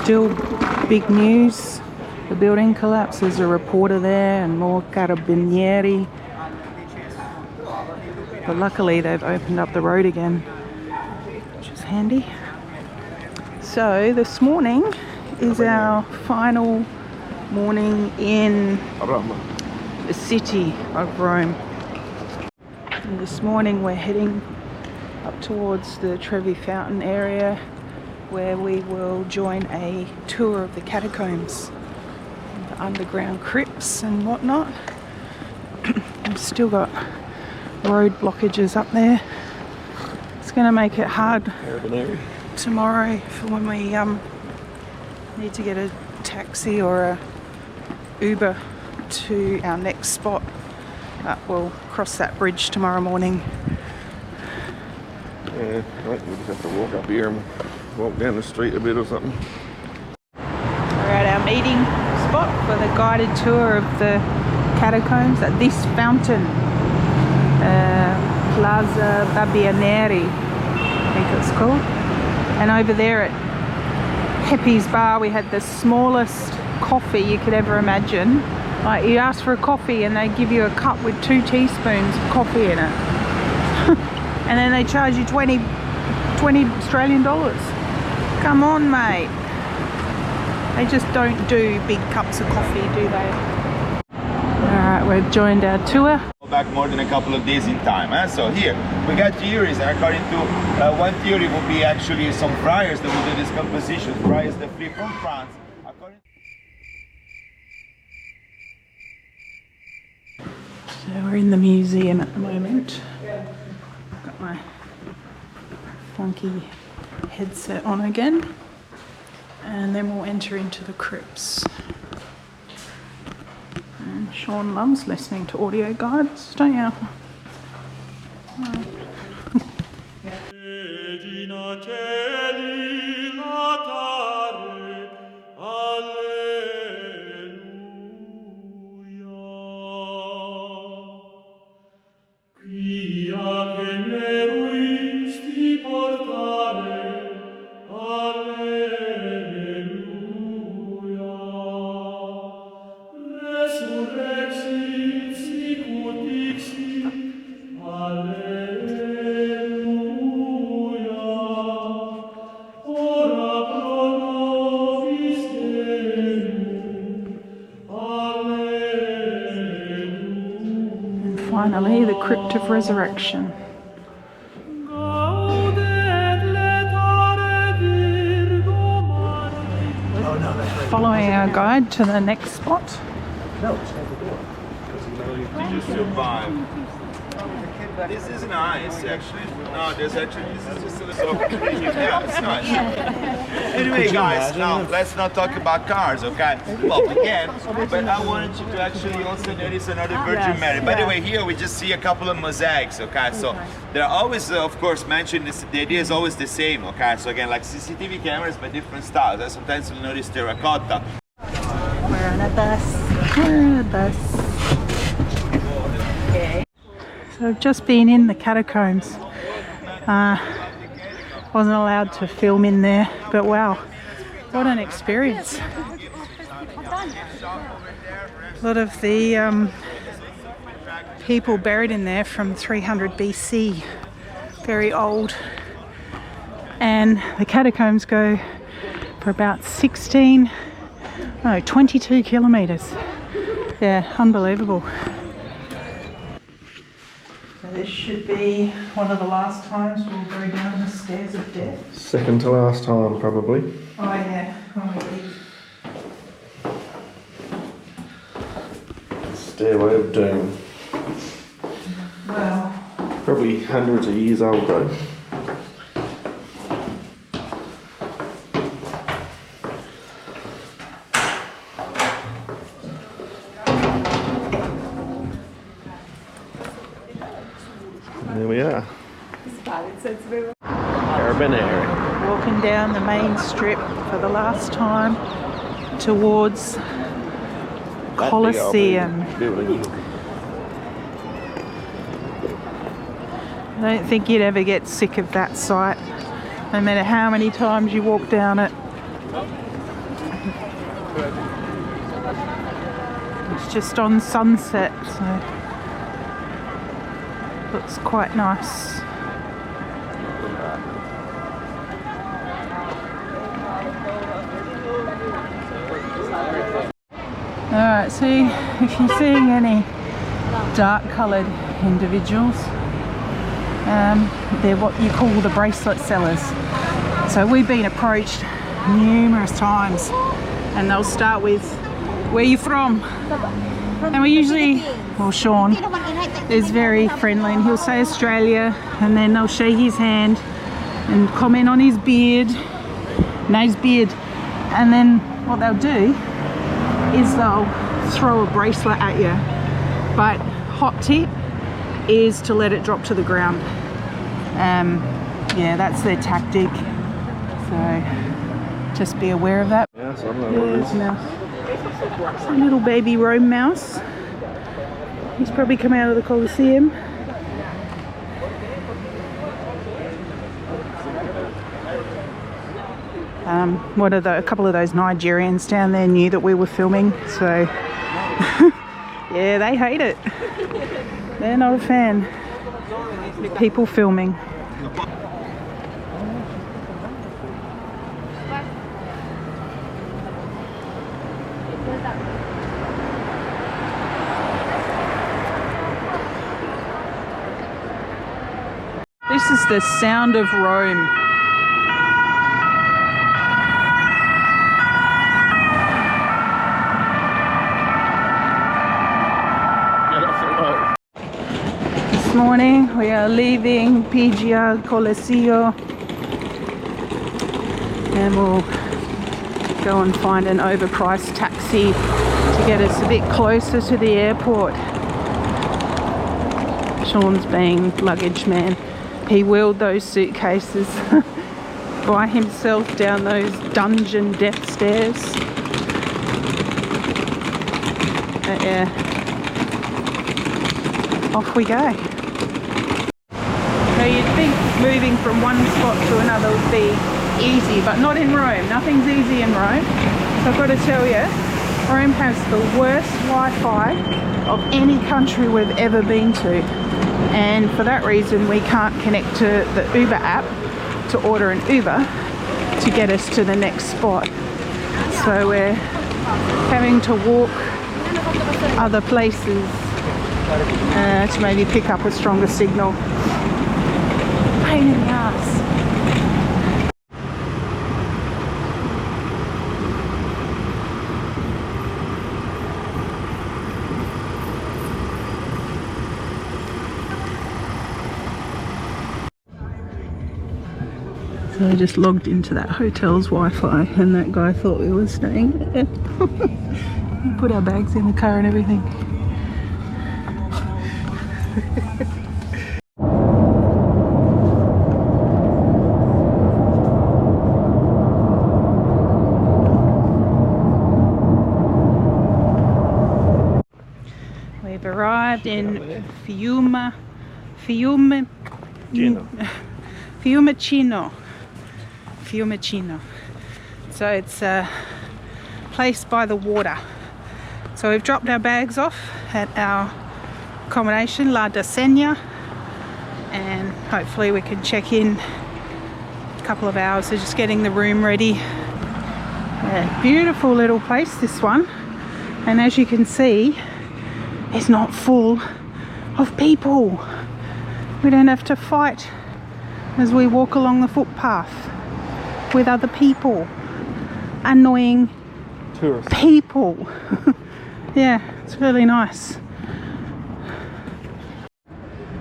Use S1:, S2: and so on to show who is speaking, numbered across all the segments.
S1: still big news. The building collapse. There's a reporter there and more carabinieri. But luckily they've opened up the road again, which is handy. So this morning is our final morning in the city of Rome. And this morning we're heading up towards the Trevi Fountain area where we will join a tour of the Catacombs, the underground crypts and whatnot. We've still got road blockages up there. It's going to make it hard tomorrow for when we need to get a taxi or a Uber to our next spot. But we'll cross that bridge tomorrow morning.
S2: Yeah, I think we just have to walk up here and walk down the street a bit or something.
S1: We're at our meeting spot for the guided tour of the catacombs at this fountain, Plaza Babbianeri, I think it's called. And over there at Pepe's Bar we had the smallest coffee you could ever imagine. Like, you ask for a coffee and they give you a cup with 2 teaspoons of coffee in it. And then they charge you 20 Australian dollars. Come on, mate. They just don't do big cups of coffee, do they? Alright, we've joined our tour.
S3: Back more than a couple of days in time. So here, we got theories, and according to one theory will be actually some friars that will do this composition. Friars that flee from France.
S1: So we're in the museum at the moment. Got my funky headset on again. And then we'll enter into the crypts. And Sean loves listening to audio guides, don't you? Finally, the Crypt of Resurrection. Following our guide to the next spot.
S3: This is nice, actually. No, this is just a little yeah, it's nice. Anyway, guys, now let's not talk about cars, okay? Well, we can, but I wanted you to actually also notice another Virgin Mary. By the way, here we just see a couple of mosaics, okay? So there are always, of course, mentioned this. The idea is always the same, okay? So again, like CCTV cameras, but different styles. Sometimes you'll notice terracotta.
S1: We're on a bus. We're on a bus. So I've just been in the catacombs. Wasn't allowed to film in there, but wow, what an experience. A lot of the people buried in there from 300 BC, very old. And the catacombs go for about 22 kilometres. Yeah, unbelievable. This should be one of the last times we'll go down the stairs of death.
S2: Second to last time, probably.
S1: Oh yeah,
S2: Stairway of Doom.
S1: Well,
S2: Probably hundreds of years old though. There we are. Carabinieri.
S1: walking down the main strip for the last time towards Colosseum. I don't think you'd ever get sick of that sight, no matter how many times you walk down it. It's just on sunset, so looks quite nice. Alright, see if you're seeing any dark coloured individuals, they're what you call the bracelet sellers. So we've been approached numerous times and they'll start with, where are you from? And we usually, well, Sean is very friendly and he'll say Australia, and then they'll shake his hand and comment on his beard, nice beard, and then what they'll do is they'll throw a bracelet at you. But hot tip is to let it drop to the ground. Yeah, that's their tactic, so just be aware of that.
S2: Yeah, so I'm not
S1: There's a mouse. A little baby Rome mouse. He's probably come out of the Colosseum. A couple of those Nigerians down there knew that we were filming, so yeah, they hate it. They're not a fan of people filming. This is the sound of Rome. This morning we are leaving Pigia Colosseum and we'll go and find an overpriced taxi to get us a bit closer to the airport. Sean's being luggage man. He wheeled those suitcases by himself down those dungeon death stairs. But yeah, off we go. Now you'd think moving from one spot to another would be easy, but not in Rome. Nothing's easy in Rome. So I've got to tell you, Rome has the worst Wi-Fi of any country we've ever been to. And for that reason we can't connect to the Uber app to order an Uber to get us to the next spot. So we're having to walk other places to maybe pick up a stronger signal. Pain in the ass. So I just logged into that hotel's Wi-Fi and that guy thought we were staying there. We put our bags in the car and everything. We've arrived in Fiumicino. So it's a place by the water. So we've dropped our bags off at our accommodation, La Decena, and hopefully we can check in a couple of hours. So just getting the room ready. Yeah, beautiful little place, this one. And as you can see, it's not full of people. We don't have to fight as we walk along the footpath with other people. Annoying
S2: Tourists.
S1: people. Yeah, it's really nice.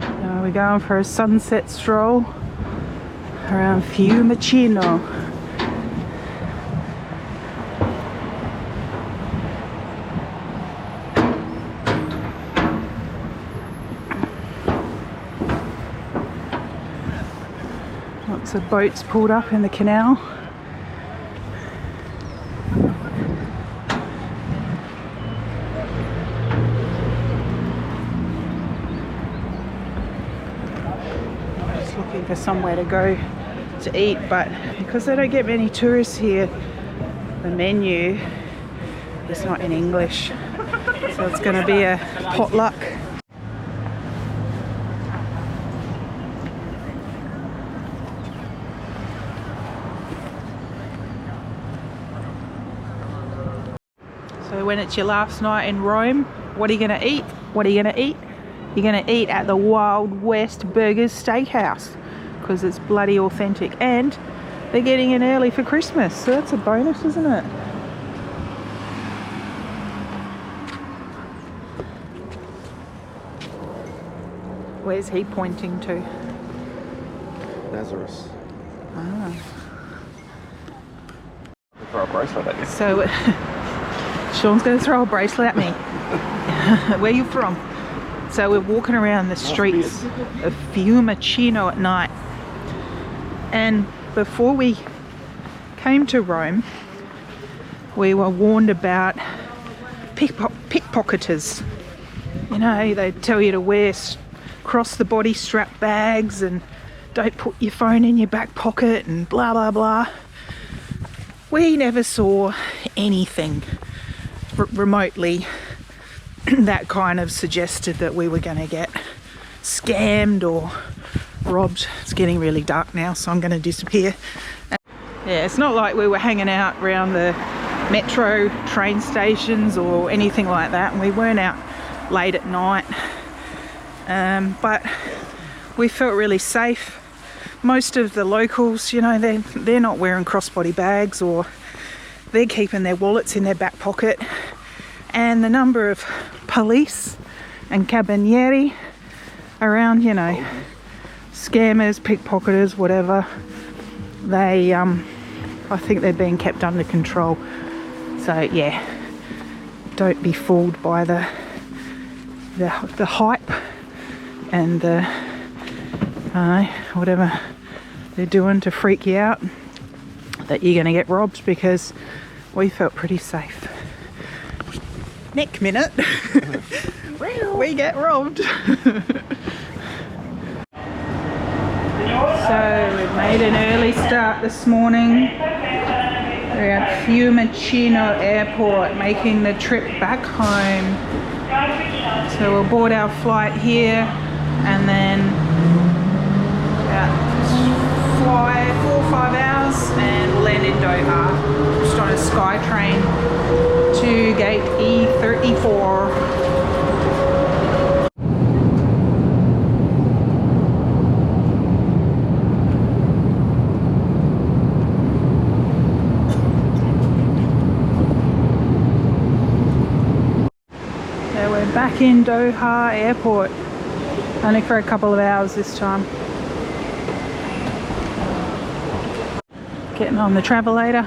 S1: Now we're going for a sunset stroll around Fiumicino. Lots of boats pulled up in the canal. Just looking for somewhere to go to eat, but because they don't get many tourists here, the menu It's not in English. So it's going to be a potluck. So when it's your last night in Rome, what are you going to eat? What are you going to eat? You're going to eat at the Wild West Burgers Steakhouse because it's bloody authentic, and they're getting in early for Christmas, so that's a bonus, isn't it? Where's he pointing to?
S2: Nazareth.
S1: Ah.
S2: Throw a bracelet at you.
S1: So Sean's going to throw a bracelet at me. Where are you from? So we're walking around the streets of Fiumicino at night, and before we came to Rome we were warned about pickpocketers. You know, they tell you to wear cross the body strap bags and don't put your phone in your back pocket and blah blah blah. We never saw anything remotely that kind of suggested that we were going to get scammed or robbed. It's getting really dark now, so I'm going to disappear. Yeah, it's not like we were hanging out around the metro train stations or anything like that, and we weren't out late at night, but we felt really safe. Most of the locals, you know, they're not wearing crossbody bags, or they're keeping their wallets in their back pocket. And the number of police and carabinieri around, you know, scammers, pickpocketers, whatever, they I think they're being kept under control. So yeah, don't be fooled by the hype and the whatever they're doing to freak you out that you're going to get robbed, because we felt pretty safe. Next minute we get robbed. So we've made an early start this morning. We're at Fiumicino Airport making the trip back home. So we'll board our flight here and then fly 4 or 5 hours and we'll land in Doha, just on a sky train to gate E34. So we're back in Doha Airport, only for a couple of hours this time. Getting on the travelator.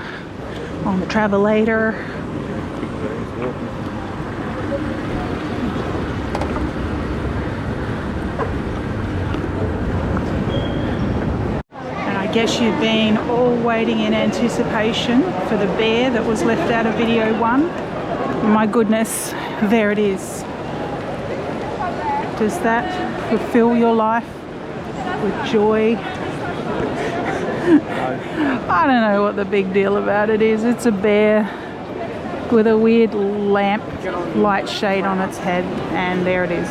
S1: And I guess you've been all waiting in anticipation for the bear that was left out of video 1. My goodness, there it is. Does that fulfill your life with joy? I don't know what the big deal about it is. It's a bear with a weird lamp light shade on its head, and there it is.